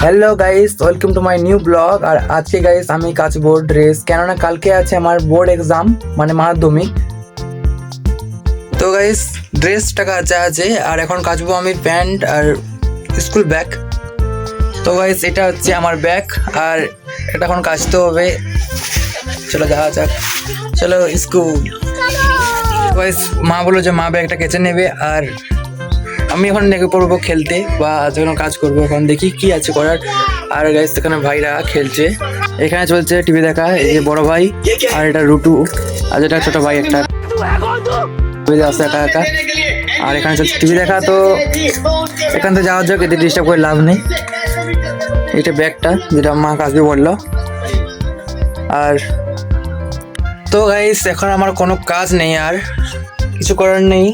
Hello guys, welcome to my new blog. আর আজকে guys আমি কাচবো ড্রেস, কেননা কালকে আছে আমার বোর্ড এক্সাম মানে মাধ্যমিক। তো গাইস ড্রেসটা কাচা আছে আর এখন কাচবো আমি প্যান্ট আর স্কুল ব্যাগ। তো গাইস এটা হচ্ছে আমার ব্যাগ আর এটা এখন কাচতে হবে। চলো যাওয়া যাক, চলো স্কুল। গাইস মা বললো যে মা ব্যাগটা কেচে নেবে আর আমি এখন লেগে পড়বো খেলতে বা যখন কাজ করবো। এখন দেখি কি আছে করার। আর গাইস এখানে ভাইরা খেলছে, এখানে চলছে টিভি দেখা। এই যে বড় ভাই আর এটা রুটু আর এটা ছোট ভাই একটা আছে একা একা। আর এখানে চলছে টিভি দেখা। তো এখান থেকে যাওয়ার যোগ, এতে ডিস্টার্ব করে লাভ নেই। এটা ব্যাগটা যেটা মা কাজবে বললো। আর তো গাইস এখন আমার কোনো কাজ নেই, আর কিছু করার নেই,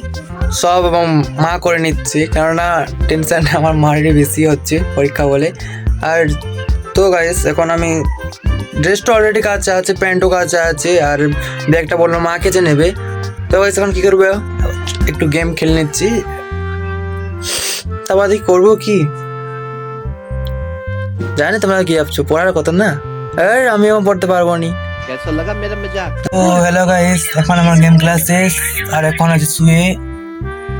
সব এবং মা করে নিচ্ছে, কেননা টেনশন আমার মায়েরই বেশি হচ্ছে পরীক্ষা বলে। আর তো গাইস এখন আমি ড্রেসটা অলরেডি কাচা আছে, প্যান্টও কাচা আছে আর ব্যাগটা বললো মা কেচে নেবে। তো গাইস এখন কী করবো, একটু গেম খেলে নিচ্ছি। তা বাদে করবো কি জানি, তোমরা কি ভাবছো পড়ার কথা না, আর আমিও পড়তে পারবো নি। তো হ্যালো গাইস, এখন আমার গেম ক্লাস শেষ আর এখন আছে শুয়ে।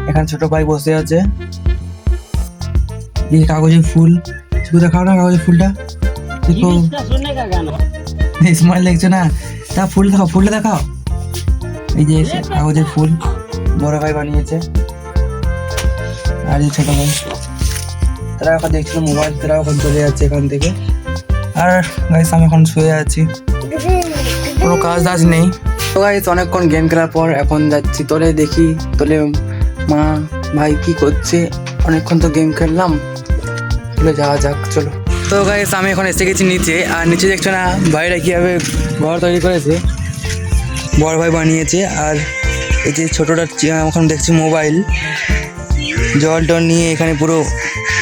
এখানে ছোট ভাই বসে আছে, এই কাগজের ফুল শুধু দেখাও না, কাগজের ফুলটা দেখো, স্মাইল দেখছো না? তা ফুল দেখাও, ফুলটা দেখাও। এই যে কাগজের ফুল বড় ভাই বানিয়েছে আর এই ছোট ভাই, তারা এখন দেখছিল মোবাইল, তারা এখন চলে যাচ্ছে এখান থেকে। আর গাইস আমি এখন শুয়ে আছি, কোনো কাজ টাজ নেই। তো গাইস অনেকক্ষণ গেম খেলার পর এখন যাচ্ছি তোলে, দেখি তোলে মা ভাই কি করছে। অনেকক্ষণ তো গেম খেললাম, চলে যাওয়া যাক চলো। তো গাইস আমি এখন এসে গেছি নিচে, আর নিচে দেখছো না ভাইরা কীভাবে ঘর তৈরি করেছে, বড় ভাই বানিয়েছে। আর এই যে ছোটোটা এখন দেখছি মোবাইল, জল টল নিয়ে এখানে পুরো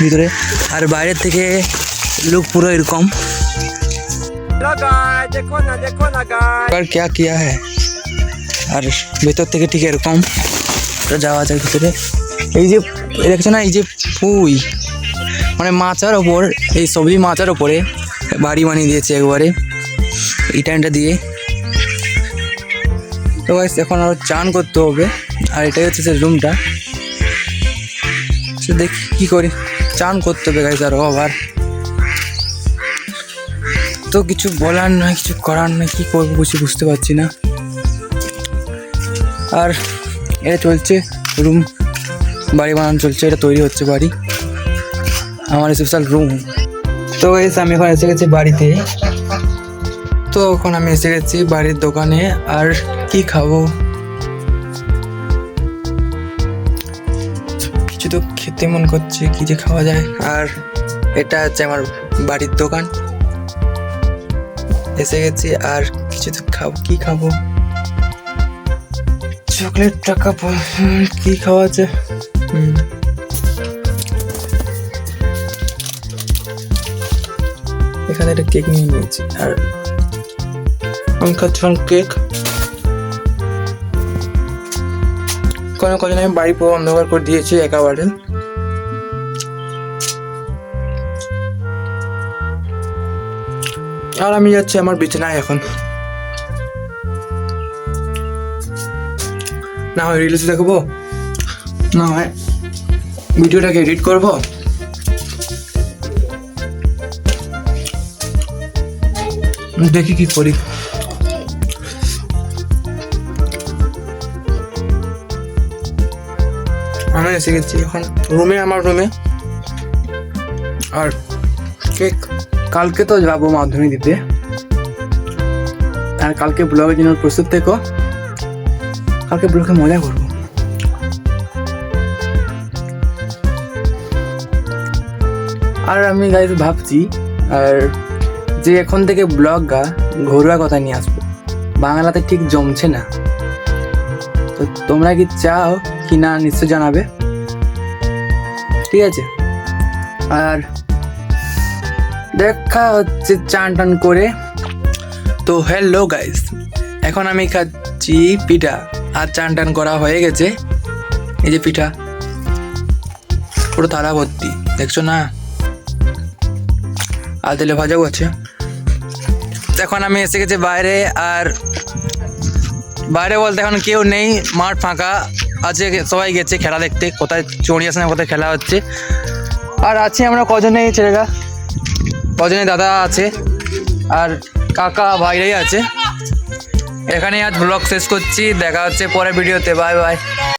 ভিতরে, আর বাইরের থেকে লুক পুরো এরকম। আর क्या किया है, আর ভেতর থেকে ঠিক এরকম। তো যাওয়া যায় ভিতরে। এই যে দেখছো না, এই যে পুই মানে মাচার ওপর, এই সবজি মাচার ওপরে বাড়ি বানিয়ে দিয়েছে একবারে ইটানটা দিয়ে। তো গাইস এখন আরো চান করতে হবে, আর এটাই হচ্ছে সে রুমটা। সে দেখি কি করি, চান করতে হবে গাইস আরো আবার। তো কিছু বলার নয়, কিছু করার নয়, কি করবো কিছু বুঝতে পারছি না। আর এটা চলছে রুম, বাড়ি বানানো চলছে, এটা তৈরি হচ্ছে বাড়ি, আমার স্পেশাল রুম। তো গাইস আমি এখন এসে গেছি বাড়িতে। তো এখন আমি এসে গেছি বাড়ির দোকানে, আর কি খাবো, কিছু তো খেতে মন করছে, কি যে খাওয়া যায়। আর এটা হচ্ছে আমার বাড়ির দোকান, এসে গেছি। আর কিছু তো খাবো, কি খাবো, চকলেট টাকা কি খাওয়া আছে। এখানে একটা কেক নিয়ে নিয়েছি, আর আমি খাচ্ছিলাম কেক। কোনো কদিন আমি বাড়ি পুরো অন্ধকার করে দিয়েছি একেবারে। আর আমি যাচ্ছি আমার বিছানায় এখন, না হয় রিলস দেখবো, না হয় ভিডিওটাকে এডিট করবো। দেখি কি করি। আমি এসে গেছি এখন রুমে, আমার রুমে। আর কেক কালকে তো যাবো মাধ্যমিক দিতে, আর কালকে ব্লগের জন্য প্রস্তুত থেকো, কালকে ব্লগে মজা করবো। আর আমি গাইস ভাবছি আর যে এখন থেকে ব্লগটা ঘরোয়া কথা নিয়ে আসবো, বাংলাতে ঠিক জমছে না। তো তোমরা কি চাও কি না নিশ্চয় জানাবে, ঠিক আছে? আর দেখা হচ্ছে চান টান করে। তো হ্যালো গাইস, এখন আমি খাচ্ছি পিঠা, আর চান টান করা হয়ে গেছে। এই যে পিঠা পুরো থালা ভর্তি, দেখছো না? আর তেলে ভাজাও আছে। এখন আমি এসে গেছি বাইরে, আর বাইরে বলতে এখন কেউ নেই, মাঠ ফাঁকা আছে, সবাই গেছে খেলা দেখতে, কোথায় চড়িয়ে আসে না কোথায় খেলা হচ্ছে। আর আছি আমরা কজনেই ছেলেরা, কজনে দাদা আছে আর কাকা ভাইরাই আছে। এখানে আজ ব্লগ শেষ করছি, দেখা হচ্ছে পরের ভিডিওতে, বাই বাই।